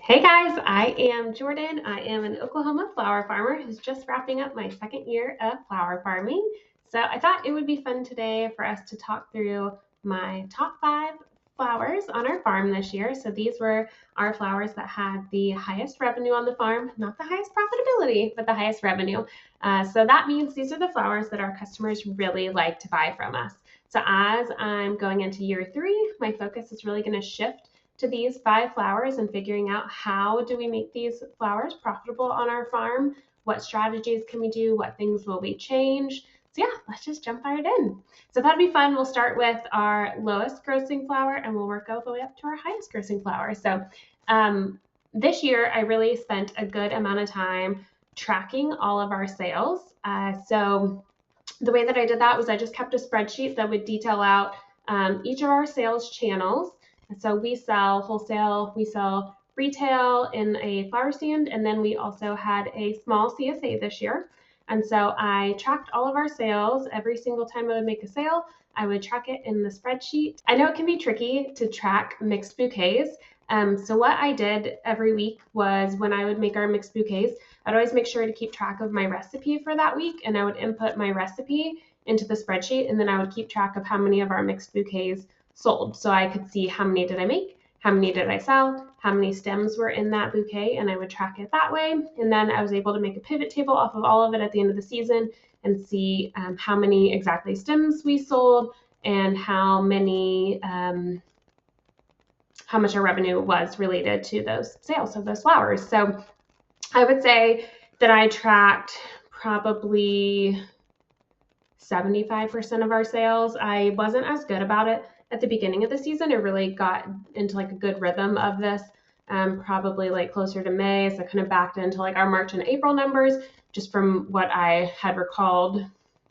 Hey guys, I am Jordan. I am an Oklahoma flower farmer who's just wrapping up my second year of flower farming. So I thought it would be fun today for us to talk through my top 5 flowers on our farm this year. So these were our flowers that had the highest revenue on the farm, not the highest profitability, but the highest revenue. So that means these are the flowers that our customers really like to buy from us. So as I'm going into year 3, my focus is really going to shift to these 5 flowers and figuring out how do we make these flowers profitable on our farm, what strategies can we do, what things will we change. So yeah, let's just jump right in. So that'll be fun. We'll start with our lowest grossing flower and we'll work all the way up to our highest grossing flower. So this year I really spent a good amount of time tracking all of our sales. So the way that I did that was I just kept a spreadsheet that would detail out each of our sales channels. So we sell wholesale, we sell retail in a flower stand, and then we also had a small CSA this year. And so I tracked all of our sales. Every single time I would make a sale, I would track it in the spreadsheet. I know it can be tricky to track mixed bouquets. So what I did every week was when I would make our mixed bouquets, I'd always make sure to keep track of my recipe for that week, and I would input my recipe into the spreadsheet, and then I would keep track of how many of our mixed bouquets sold. So I could see how many did I make, how many did I sell, how many stems were in that bouquet, and I would track it that way. And then I was able to make a pivot table off of all of it at the end of the season and see how many exactly stems we sold and how much our revenue was related to those sales of those flowers. So I would say that I tracked probably 75% of our sales. I wasn't as good about it at the beginning of the season. I really got into like a good rhythm of this, probably like closer to May. So I kind of backed into like our March and April numbers just from what I had recalled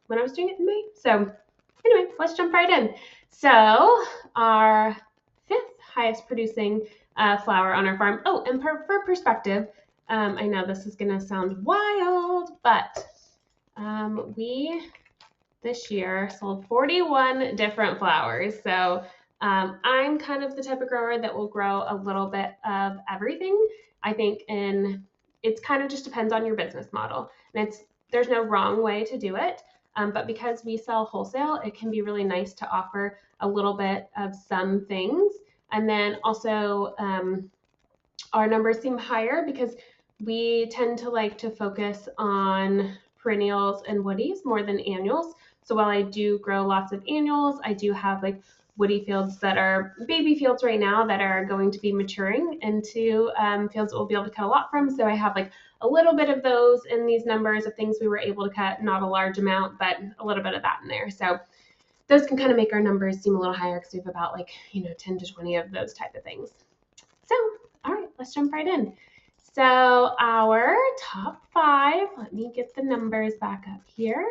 when I was doing it in May. So anyway, let's jump right in. So our 5th highest producing flower on our farm. Oh, and for perspective, I know this is going to sound wild, but we this year sold 41 different flowers. So I'm kind of the type of grower that will grow a little bit of everything. I think it's kind of just depends on your business model. And there's no wrong way to do it. But because we sell wholesale, it can be really nice to offer a little bit of some things. And then also our numbers seem higher because we tend to like to focus on perennials and woodies more than annuals. So while I do grow lots of annuals, I do have like woody fields that are baby fields right now that are going to be maturing into fields that we'll be able to cut a lot from. So I have like a little bit of those in these numbers of things we were able to cut, not a large amount, but a little bit of that in there. So those can kind of make our numbers seem a little higher because we have about like, 10 to 20 of those type of things. So, all right, let's jump right in. So our top 5, let me get the numbers back up here.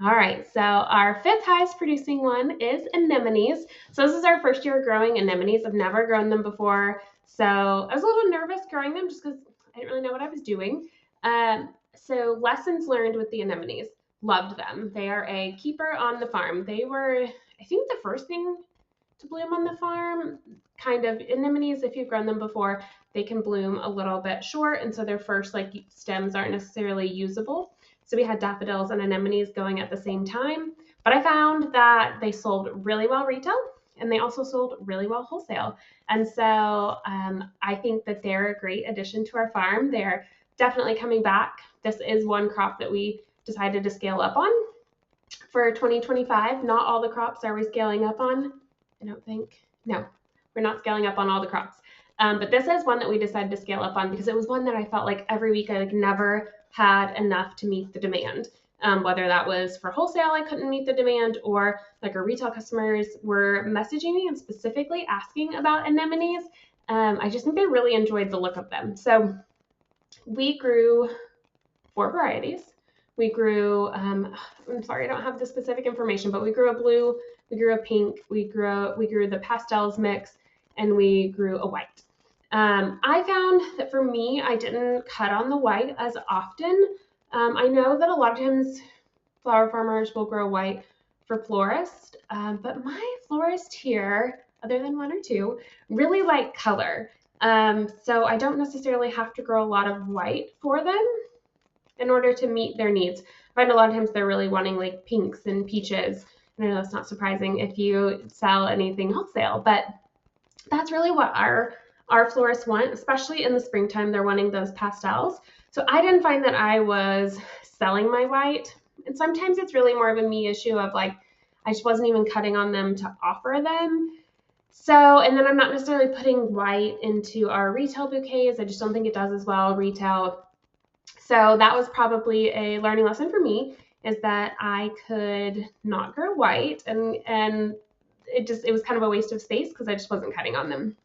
All right, so our 5th highest producing one is anemones. So this is our first year growing anemones. I've never grown them before. So I was a little nervous growing them just because I didn't really know what I was doing. So lessons learned with the anemones. Loved them. They are a keeper on the farm. They were, I think, the first thing to bloom on the farm. Kind of anemones, if you've grown them before, they can bloom a little bit short, and so their first like stems aren't necessarily usable. So we had daffodils and anemones going at the same time, but I found that they sold really well retail and they also sold really well wholesale. And so I think that they're a great addition to our farm. They're definitely coming back. This is one crop that we decided to scale up on for 2025. Not all the crops are we scaling up on. I don't think. No, we're not scaling up on all the crops. But this is one that we decided to scale up on because it was one that I felt like every week I like never had enough to meet the demand. Whether that was for wholesale, I couldn't meet the demand, or like our retail customers were messaging me and specifically asking about anemones. I just think they really enjoyed the look of them. So we grew 4 varieties. We grew, I'm sorry, I don't have the specific information, but we grew a blue, we grew a pink, we grew the pastels mix, and we grew a white. I found that for me, I didn't cut on the white as often. I know that a lot of times flower farmers will grow white for florists, but my florist here, other than 1 or 2, really like color. So I don't necessarily have to grow a lot of white for them in order to meet their needs. I find a lot of times they're really wanting like pinks and peaches. And I know that's not surprising if you sell anything wholesale, but that's really what our florists want, especially in the springtime. They're wanting those pastels. So I didn't find that I was selling my white. And sometimes it's really more of a me issue of like, I just wasn't even cutting on them to offer them. So, and then I'm not necessarily putting white into our retail bouquets. I just don't think it does as well retail. So that was probably a learning lesson for me, is that I could not grow white, and it was kind of a waste of space because I just wasn't cutting on them.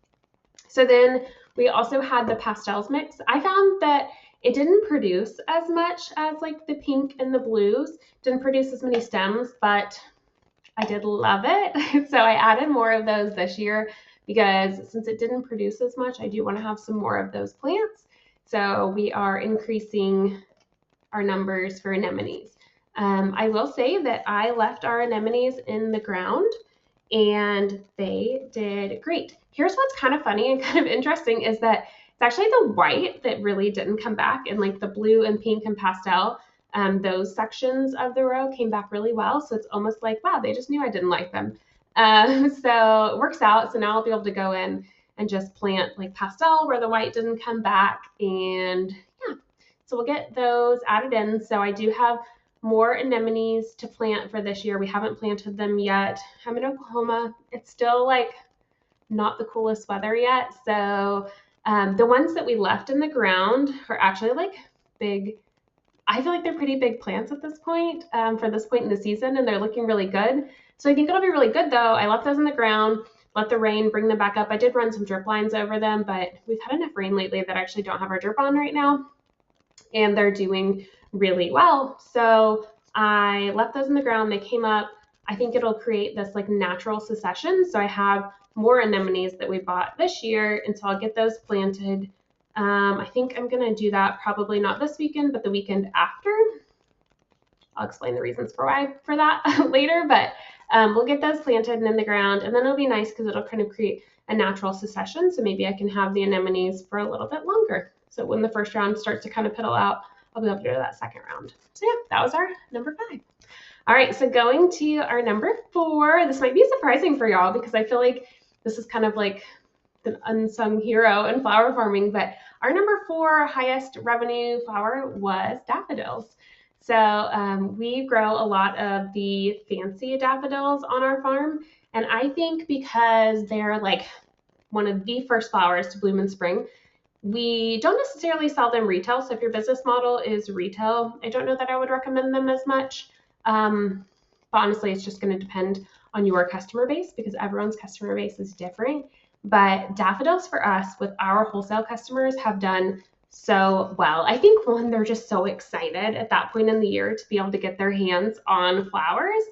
So then we also had the pastels mix. I found that it didn't produce as much as like the pink and the blues, didn't produce as many stems, but I did love it. So I added more of those this year because since it didn't produce as much, I do want to have some more of those plants. So we are increasing our numbers for anemones. I will say that I left our anemones in the ground and they did great. Here's what's kind of funny and kind of interesting is that it's actually the white that really didn't come back, and like the blue and pink and pastel, those sections of the row came back really well. So it's almost like, wow, they just knew I didn't like them. So it works out. So now I'll be able to go in and just plant like pastel where the white didn't come back. And yeah, so we'll get those added in. So I do have more anemones to plant for this year. We haven't planted them yet. I'm in Oklahoma. It's still like not the coolest weather yet. So the ones that we left in the ground are actually like big. I feel like they're pretty big plants at this point, for this point in the season, and they're looking really good. So I think it'll be really good though. I left those in the ground, let the rain bring them back up. I did run some drip lines over them, but we've had enough rain lately that I actually don't have our drip on right now, and they're doing really well. So I left those in the ground. They came up. I think it'll create this like natural succession. So I have more anemones that we bought this year, and so I'll get those planted. I think I'm gonna do that probably not this weekend, but the weekend after. I'll explain the reasons for that later, but we'll get those planted and in the ground, and then it'll be nice because it'll kind of create a natural succession. So maybe I can have the anemones for a little bit longer. So when the first round starts to kind of piddle out, I'll be able to do that second round. So yeah, that was our number 5. All right, so going to our number 4. This might be surprising for y'all because I feel like this is kind of like an unsung hero in flower farming, but our number 4 highest revenue flower was daffodils. So we grow a lot of the fancy daffodils on our farm, and I think because they're like one of the first flowers to bloom in spring, we don't necessarily sell them retail. So if your business model is retail, I don't know that I would recommend them as much. But honestly, it's just going to depend on your customer base because everyone's customer base is different. But daffodils for us with our wholesale customers have done so well. I think one, they're just so excited at that point in the year to be able to get their hands on flowers,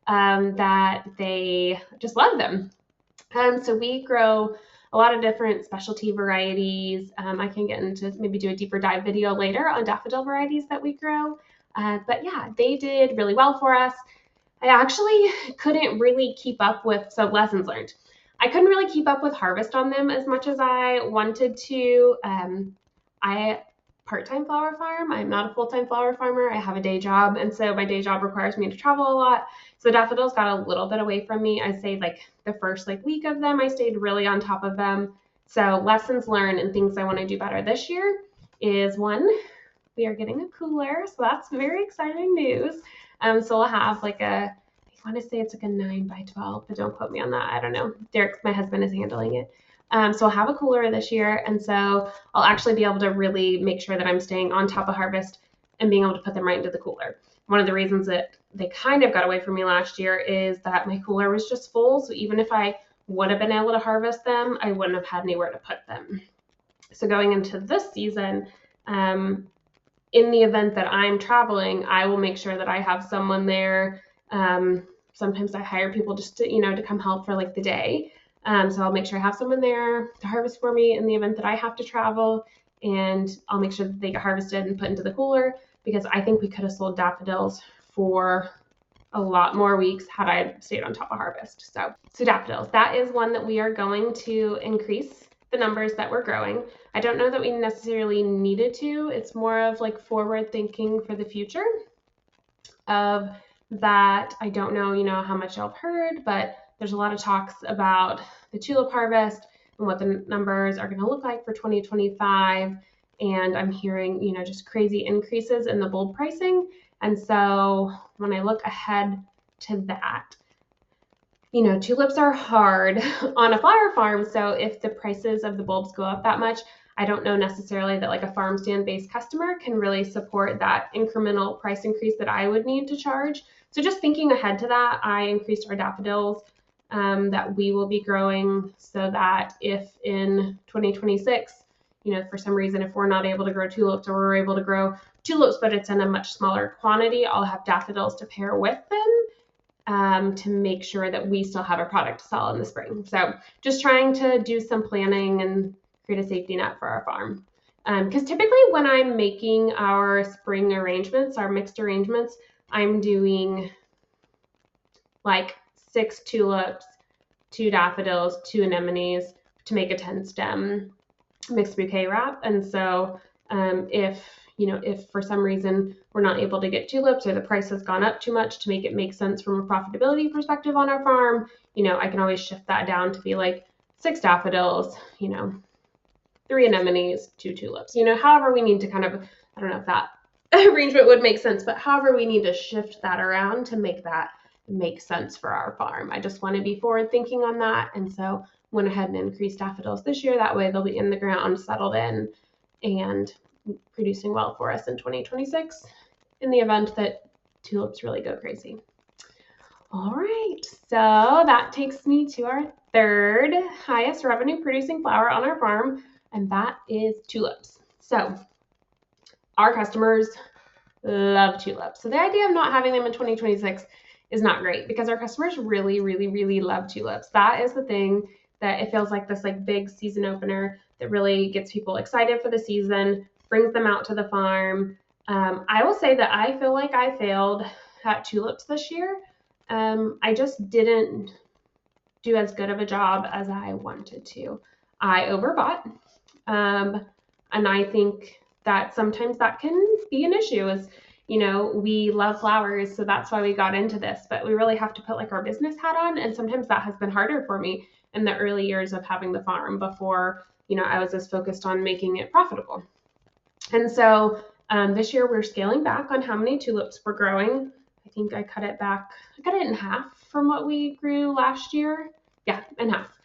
that they just love them. So we grow a lot of different specialty varieties. I can get into maybe do a deeper dive video later on daffodil varieties that we grow. But yeah, they did really well for us. I actually couldn't really keep up with, so lessons learned. I couldn't really keep up with harvest on them as much as I wanted to. I part-time flower farm. I'm not a full-time flower farmer. I have a day job, and so my day job requires me to travel a lot. So daffodils got a little bit away from me. I'd say like the first like week of them, I stayed really on top of them. So lessons learned and things I want to do better this year is, one, we are getting a cooler, so that's very exciting news. So we'll have like I want to say it's like a 9x12, but don't quote me on that. I don't know. Derek, my husband, is handling it. So I'll have a cooler this year, and so I'll actually be able to really make sure that I'm staying on top of harvest and being able to put them right into the cooler. One of the reasons that they kind of got away from me last year is that my cooler was just full, so even if I would have been able to harvest them, I wouldn't have had anywhere to put them. So going into this season, in the event that I'm traveling, I will make sure that I have someone there. Sometimes I hire people just to, to come help for like the day. So I'll make sure I have someone there to harvest for me in the event that I have to travel, and I'll make sure that they get harvested and put into the cooler, because I think we could have sold daffodils for a lot more weeks had I stayed on top of harvest. So daffodils, that is one that we are going to increase the numbers that we're growing. I don't know that we necessarily needed to. It's more of like forward thinking for the future of that. I don't know, how much y'all have heard, but there's a lot of talks about the tulip harvest and what the numbers are going to look like for 2025. And I'm hearing, just crazy increases in the bulb pricing. And so when I look ahead to that, tulips are hard on a flower farm. So if the prices of the bulbs go up that much, I don't know necessarily that like a farm stand based customer can really support that incremental price increase that I would need to charge. So just thinking ahead to that, I increased our daffodils that we will be growing so that if in 2026, for some reason, if we're not able to grow tulips or we're able to grow tulips, but it's in a much smaller quantity, I'll have daffodils to pair with them to make sure that we still have a product to sell in the spring. So just trying to do some planning and create a safety net for our farm. Because typically when I'm making our spring arrangements, our mixed arrangements, I'm doing like 6 tulips, 2 daffodils, 2 anemones to make a 10 stem mixed bouquet wrap. And so if for some reason we're not able to get tulips or the price has gone up too much to make it make sense from a profitability perspective on our farm, I can always shift that down to be like 6 daffodils, 3 anemones, 2 tulips, however we need to kind of, I don't know if that arrangement would make sense, but however we need to shift that around to make that make sense for our farm. I just want to be forward thinking on that. And so went ahead and increased daffodils this year. That way they'll be in the ground, settled in, and producing well for us in 2026 in the event that tulips really go crazy. All right, so that takes me to our third highest revenue producing flower on our farm, and that is tulips. So our customers love tulips. So the idea of not having them in 2026 is not great because our customers really, really, really love tulips. That is the thing that it feels like this like big season opener that really gets people excited for the season, brings them out to the farm. I will say that I feel like I failed at tulips this year. I just didn't do as good of a job as I wanted to. I overbought. And I think that sometimes that can be an issue is, we love flowers, so that's why we got into this, but we really have to put like our business hat on. And sometimes that has been harder for me in the early years of having the farm before, I was as focused on making it profitable. And so this year we're scaling back on how many tulips we're growing. I think I cut it in half from what we grew last year. Yeah, in half.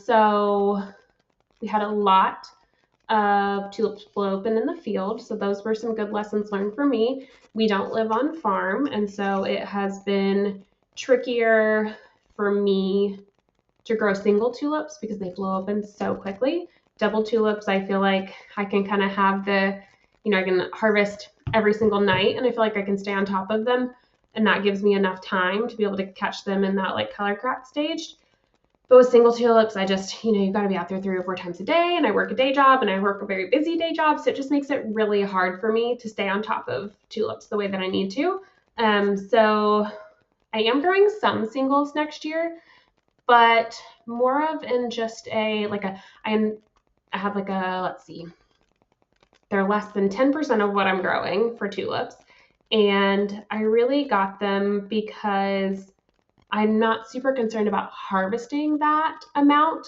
So we had a lot of tulips blow open in the field. So those were some good lessons learned for me. We don't live on farm, and so it has been trickier for me to grow single tulips because they blow open so quickly. Double tulips, I feel like I can kind of have I can harvest every single night, and I feel like I can stay on top of them, and that gives me enough time to be able to catch them in that like color crack stage. But with single tulips, I just, you've got to be out there 3 or 4 times a day, and I work a day job, and I work a very busy day job, so it just makes it really hard for me to stay on top of tulips the way that I need to. So I am growing some singles next year, but more of in just I have like a, let's see, they're less than 10% of what I'm growing for tulips, and I really got them because I'm not super concerned about harvesting that amount.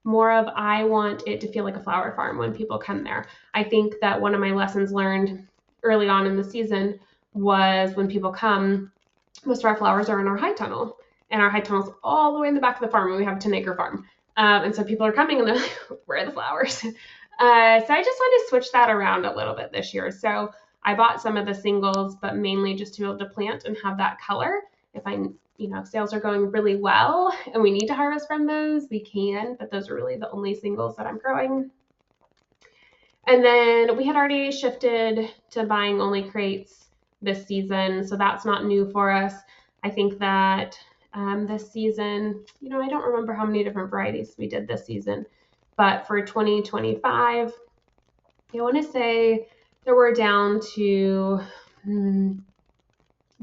More of I want it to feel like a flower farm when people come there. I think that one of my lessons learned early on in the season was when people come, most of our flowers are in our high tunnel, and our high tunnel's all the way in the back of the farm, and we have a 10-acre farm. And so people are coming and they're like, where are the flowers? So I just wanted to switch that around a little bit this year. So I bought some of the singles, but mainly just to be able to plant and have that color. If sales are going really well and we need to harvest from those, we can, but those are really the only singles that I'm growing. And then we had already shifted to buying only crates this season, so that's not new for us. I think that this season, I don't remember how many different varieties we did this season, but for 2025, I want to say that we're down to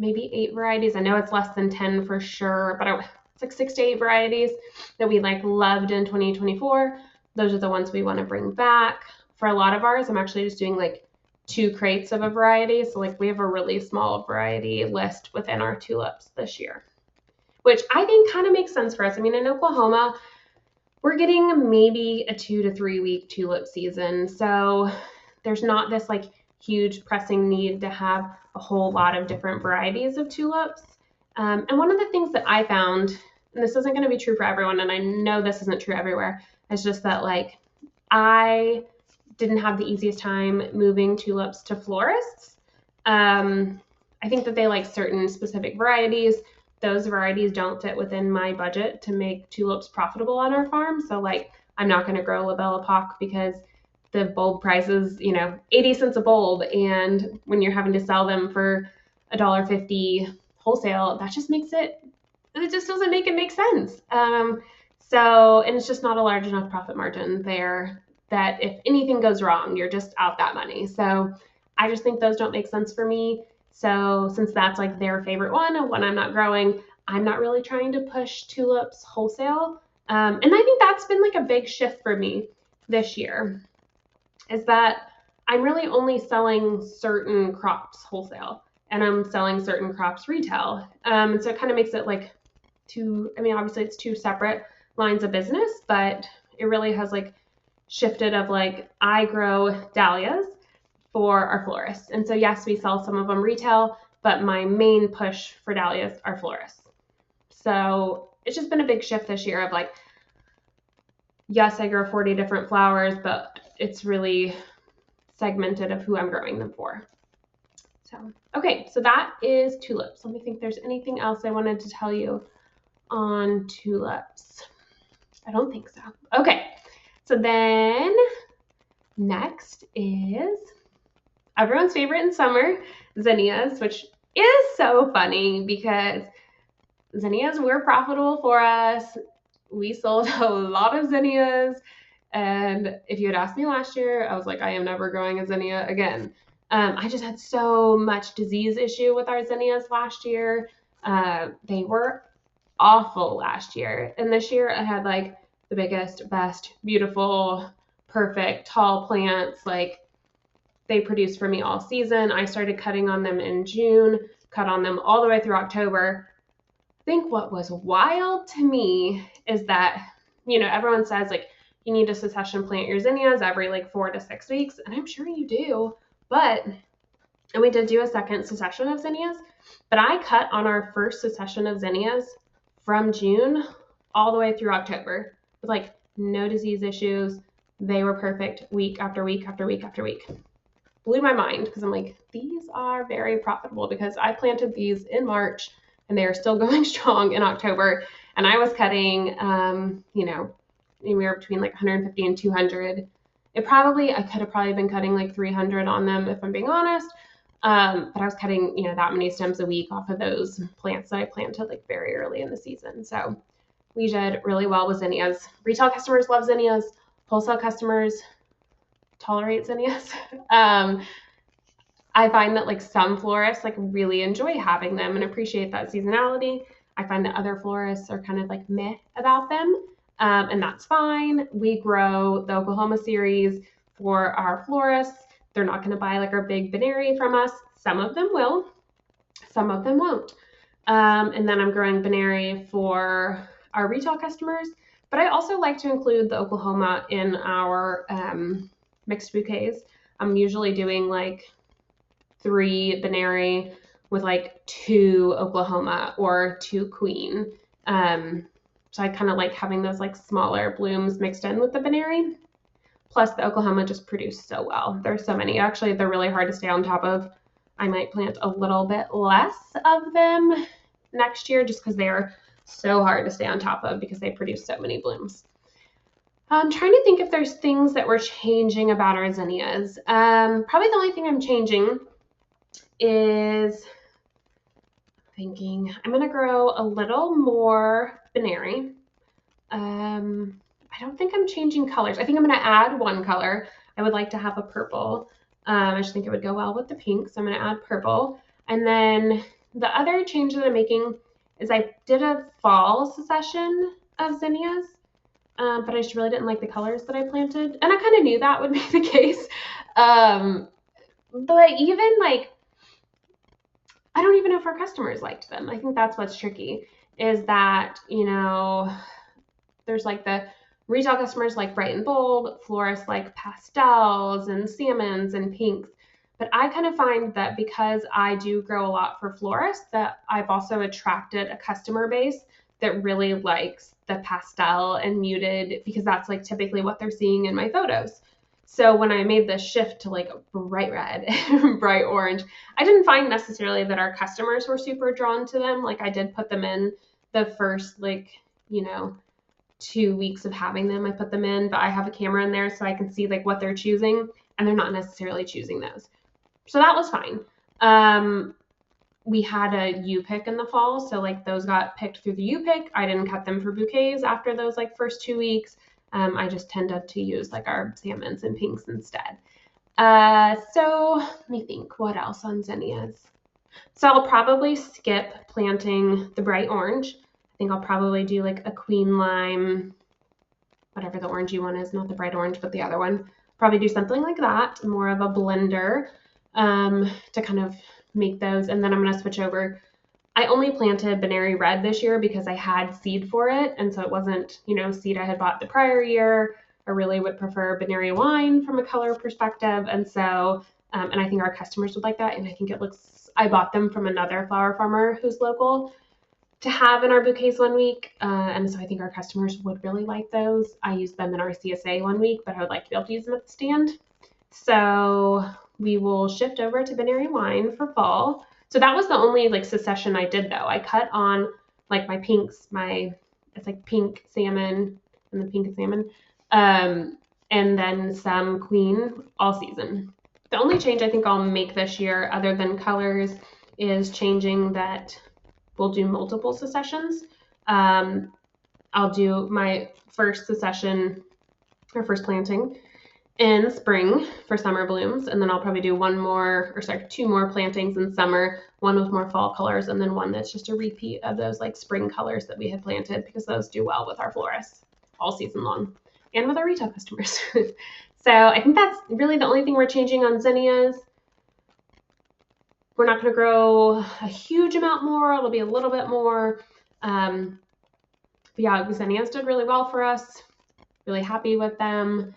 maybe 8 varieties. I know it's less than 10 for sure, but it's like 6 to 8 varieties that we loved in 2024. Those are the ones we want to bring back. For a lot of ours, I'm actually just doing like 2 crates of a variety. So like we have a really small variety list within our tulips this year, which I think kind of makes sense for us. I mean, in Oklahoma, we're getting maybe a 2 to 3 week tulip season. So there's not this like huge pressing need to have a whole lot of different varieties of tulips. And one of the things that I found, and this isn't going to be true for everyone, and I know this isn't true everywhere, it's just that like I didn't have the easiest time moving tulips to florists. I think that they like certain specific varieties. Those varieties don't fit within my budget to make tulips profitable on our farm. So like I'm not going to grow La Belle Epoque because the bulb price is, 80 cents a bulb. And when you're having to sell them for $1.50 wholesale, that just makes it just doesn't make it make sense. And it's just not a large enough profit margin there that if anything goes wrong, you're just out that money. So I just think those don't make sense for me. So since that's like their favorite one and when I'm not growing, I'm not really trying to push tulips wholesale. And I think that's been like a big shift for me this year, is that I'm really only selling certain crops wholesale and I'm selling certain crops retail. And so it kind of makes it like obviously it's 2 separate lines of business, but it really has like shifted of like I grow dahlias for our florists. And so yes, we sell some of them retail, but my main push for dahlias are florists. So it's just been a big shift this year of like, yes, I grow 40 different flowers, but it's really segmented of who I'm growing them for. So, okay, so that is tulips. Let me think if there's anything else I wanted to tell you on tulips. I don't think so. Okay, so then next is everyone's favorite in summer, zinnias, which is so funny because zinnias were profitable for us. We sold a lot of zinnias. And if you had asked me last year, I was like, I am never growing a zinnia again. I just had so much disease issue with our zinnias last year. They were awful last year. And this year I had like the biggest, best, beautiful, perfect, tall plants. Like they produced for me all season. I started cutting on them in June, cut on them all the way through October. I think what was wild to me is that, everyone says like you need to succession plant your zinnias every like 4 to 6 weeks. And I'm sure you do, and we did do a second succession of zinnias, but I cut on our first succession of zinnias from June all the way through October with like no disease issues. They were perfect week after week after week after week. Blew my mind because I'm like, these are very profitable because I planted these in March and they are still going strong in October. And I was cutting, anywhere between like 150 and 200. I could have probably been cutting like 300 on them if I'm being honest. But I was cutting, that many stems a week off of those plants that I planted like very early in the season. So we did really well with zinnias. Retail customers love zinnias. Wholesale customers tolerate zinnias. I find that like some florists like really enjoy having them and appreciate that seasonality. I find that other florists are kind of like meh about them. And that's fine. We grow the Oklahoma series for our florists. They're not going to buy like our big Benary from us. Some of them will, some of them won't. And then I'm growing Benary for our retail customers. But I also like to include the Oklahoma in our mixed bouquets. I'm usually doing like 3 Benary with like 2 Oklahoma or 2 Queen. So I kind of like having those like smaller blooms mixed in with the Benary. Plus the Oklahoma just produced so well. There's so many. Actually, they're really hard to stay on top of. I might plant a little bit less of them next year just because they are so hard to stay on top of because they produce so many blooms. I'm trying to think if there's things that we're changing about our zinnias. Probably the only thing I'm changing is thinking I'm going to grow a little more Benary. I don't think I'm changing colors. I think I'm going to add one color. I would like to have a purple. I just think it would go well with the pink, so I'm going to add purple. And then the other change that I'm making is I did a fall succession of zinnias but I just really didn't like the colors that I planted. And I kind of knew that would be the case. But even like, I don't even know if our customers liked them. I think that's what's tricky, is that, there's like the retail customers like bright and bold, florists like pastels and salmons and pinks. But I kind of find that because I do grow a lot for florists, that I've also attracted a customer base that really likes the pastel and muted, because that's like typically what they're seeing in my photos. So when I made the shift to like bright red and bright orange, I didn't find necessarily that our customers were super drawn to them. Like I did put them in the first 2 weeks of having them. I put them in, but I have a camera in there so I can see like what they're choosing, and they're not necessarily choosing those. So that was fine. We had a U-pick in the fall, so like those got picked through the U-pick. I didn't cut them for bouquets after those like first 2 weeks. I just tended to use like our salmons and pinks instead. So let me think, what else on zinnias? So I'll probably skip planting the bright orange. I think I'll probably do like a queen lime, whatever the orangey one is, not the bright orange, but the other one. Probably do something like that, more of a blender, to kind of make those. And then I'm going to switch over. I only planted Benary Red this year because I had seed for it. And so it wasn't, seed I had bought the prior year. I really would prefer Benary Wine from a color perspective. And so, and I think our customers would like that. And I think I bought them from another flower farmer who's local to have in our bouquets one week. And so I think our customers would really like those. I used them in our CSA one week, but I would like to be able to use them at the stand. So we will shift over to Benary Wine for fall. So that was the only like succession I did though. I cut on like my pinks, it's like pink salmon and the pink salmon, and then some queen all season. The only change I think I'll make this year, other than colors, is changing that we'll do multiple successions. I'll do my first succession or first planting in spring for summer blooms, and then I'll probably do two more plantings in summer, one with more fall colors, and then one that's just a repeat of those like spring colors that we had planted, because those do well with our florists all season long and with our retail customers. So I think that's really the only thing we're changing on zinnias. We're not going to grow a huge amount more. It'll be a little bit more. But yeah, zinnias did really well for us. Really happy with them.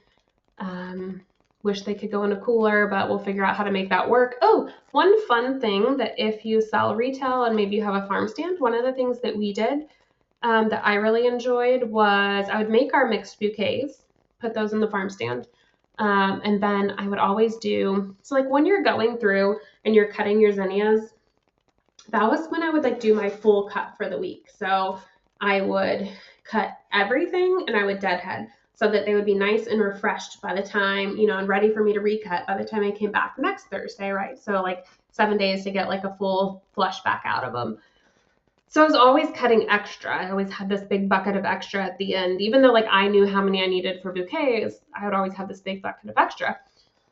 Wish they could go in a cooler, but we'll figure out how to make that work. Oh, one fun thing that if you sell retail and maybe you have a farm stand, one of the things that we did that I really enjoyed was I would make our mixed bouquets, put those in the farm stand. And then I would always so like when you're going through and you're cutting your zinnias, that was when I would like do my full cut for the week. So I would cut everything and I would deadhead so that they would be nice and refreshed by the time, and ready for me to recut by the time I came back next Thursday, right? So like 7 days to get like a full flush back out of them. So I was always cutting extra. I always had this big bucket of extra at the end. Even though like I knew how many I needed for bouquets, I would always have this big bucket of extra.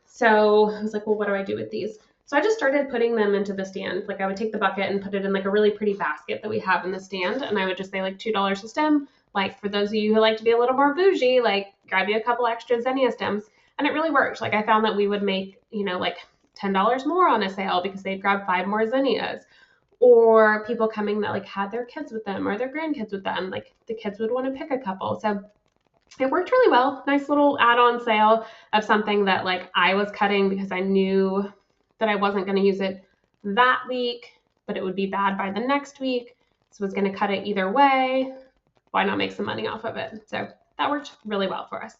So I was like, well, what do I do with these? So I just started putting them into the stand. Like I would take the bucket and put it in like a really pretty basket that we have in the stand. And I would just say like $2 a stem. Like for those of you who like to be a little more bougie, like grab you a couple extra zinnia stems. And it really worked. Like I found that we would make, like $10 more on a sale because they'd grab 5 more zinnias. Or people coming that like had their kids with them or their grandkids with them, like the kids would want to pick a couple. So it worked really well. Nice little add-on sale of something that like I was cutting because I knew that I wasn't going to use it that week, but it would be bad by the next week. So I was going to cut it either way. Why not make some money off of it? So that worked really well for us.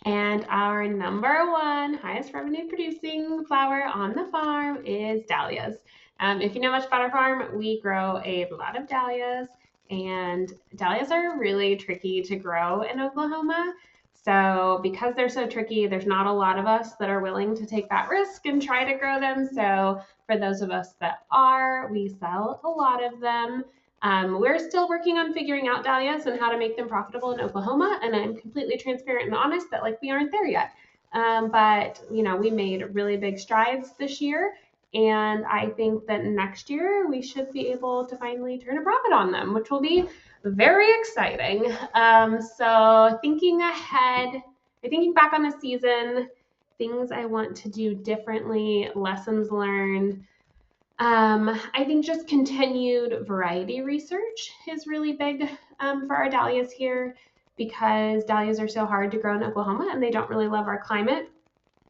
And our number one highest revenue producing flower on the farm is dahlias. If you know much about our farm, we grow a lot of dahlias, and dahlias are really tricky to grow in Oklahoma. So because they're so tricky, there's not a lot of us that are willing to take that risk and try to grow them. So for those of us that are, we sell a lot of them. We're still working on figuring out dahlias and how to make them profitable in Oklahoma. And I'm completely transparent and honest that like we aren't there yet. But we made really big strides this year. And I think that next year we should be able to finally turn a profit on them, which will be very exciting. So thinking ahead, thinking back on the season, things I want to do differently, lessons learned. I think just continued variety research is really big for our dahlias here because dahlias are so hard to grow in Oklahoma and they don't really love our climate.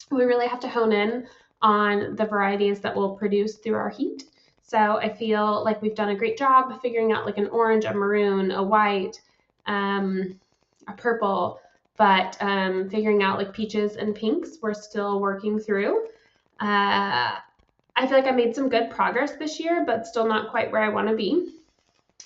We really have to hone in on the varieties that will produce through our heat. So I feel like we've done a great job figuring out like an orange, a maroon, a white, a purple, but figuring out like peaches and pinks, we're still working through. I feel like I made some good progress this year, but still not quite where I want to be.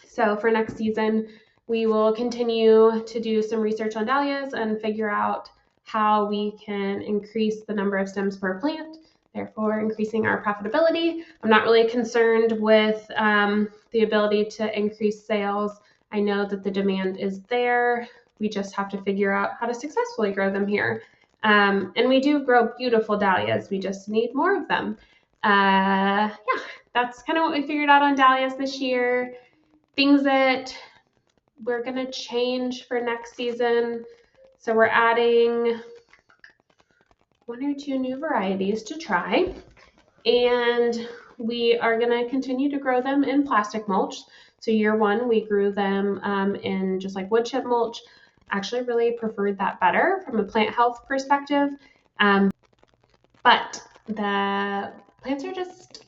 So for next season, we will continue to do some research on dahlias and figure out how we can increase the number of stems per plant, therefore increasing our profitability. I'm not really concerned with the ability to increase sales. I know that the demand is there. We just have to figure out how to successfully grow them here. And we do grow beautiful dahlias. We just need more of them. Yeah, that's kind of what we figured out on dahlias this year. Things that we're going to change for next season. So we're adding 1 or 2 new varieties to try. And we are going to continue to grow them in plastic mulch. So year 1, we grew them in just like wood chip mulch. Actually really preferred that better from a plant health perspective. But the plants are just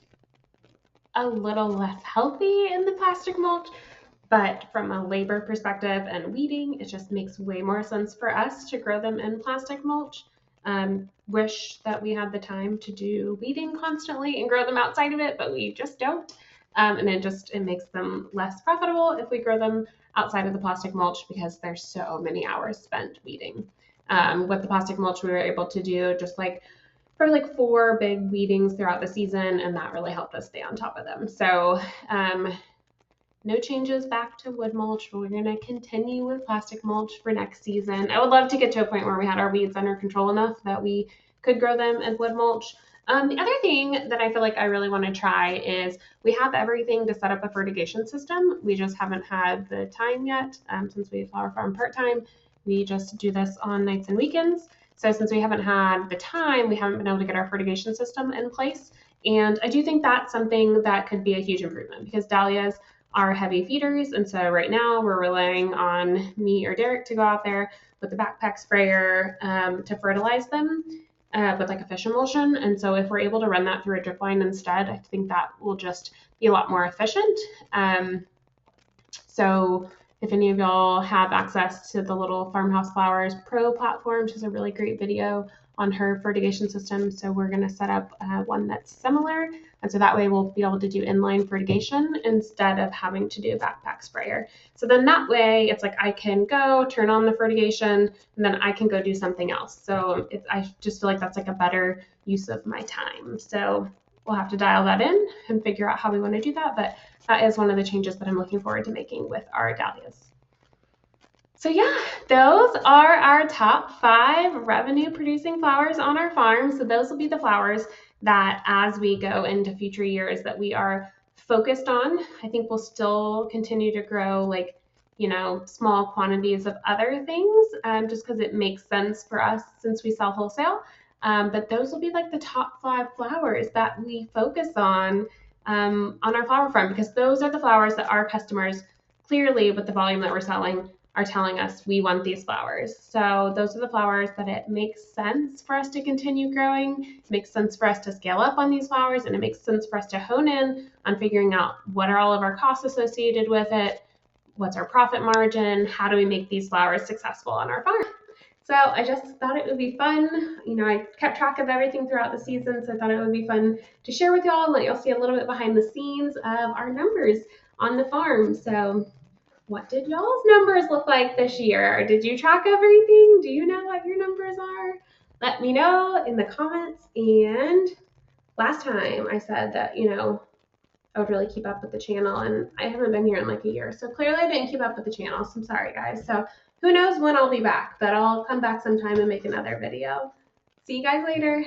a little less healthy in the plastic mulch, but from a labor perspective and weeding, it just makes way more sense for us to grow them in plastic mulch. Wish that we had the time to do weeding constantly and grow them outside of it, but we just don't. And it makes them less profitable if we grow them outside of the plastic mulch because there's so many hours spent weeding. With the plastic mulch, we were able to do just like 4 big weedings throughout the season, and that really helped us stay on top of them. So no changes back to wood mulch. We're going to continue with plastic mulch for next season. I would love to get to a point where we had our weeds under control enough that we could grow them as wood mulch. The other thing that I feel like I really want to try is we have everything to set up a fertigation system. We just haven't had the time yet since we flower farm part-time. We just do this on nights and weekends. So since we haven't had the time, we haven't been able to get our fertigation system in place. And I do think that's something that could be a huge improvement because dahlias are heavy feeders. And so right now we're relying on me or Derek to go out there with the backpack sprayer to fertilize them with like a fish emulsion. And so if we're able to run that through a drip line instead, I think that will just be a lot more efficient. So if any of y'all have access to the Little Farmhouse Flowers Pro platform, she has a really great video on her fertigation system. So we're going to set up one that's similar. And so that way we'll be able to do inline fertigation instead of having to do a backpack sprayer. So then that way it's like I can go turn on the fertigation and then I can go do something else. So I just feel like that's like a better use of my time. So we'll have to dial that in and figure out how we want to do that. But that is one of the changes that I'm looking forward to making with our dahlias. So yeah, those are our top 5 revenue producing flowers on our farm. So those will be the flowers that as we go into future years that we are focused on. I think we'll still continue to grow like, small quantities of other things just because it makes sense for us since we sell wholesale. But those will be like the top 5 flowers that we focus on our flower farm because those are the flowers that our customers clearly with the volume that we're selling are telling us we want these flowers. So those are the flowers that it makes sense for us to continue growing. It makes sense for us to scale up on these flowers, and it makes sense for us to hone in on figuring out what are all of our costs associated with it, what's our profit margin, how do we make these flowers successful on our farm. So I just thought it would be fun. I kept track of everything throughout the season, so I thought it would be fun to share with y'all and let y'all see a little bit behind the scenes of our numbers on the farm. So what did y'all's numbers look like this year? Did you track everything? Do you know what your numbers are? Let me know in the comments. And last time I said that, I would really keep up with the channel, and I haven't been here in like a year. So clearly I didn't keep up with the channel. So I'm sorry, guys. So who knows when I'll be back, but I'll come back sometime and make another video. See you guys later.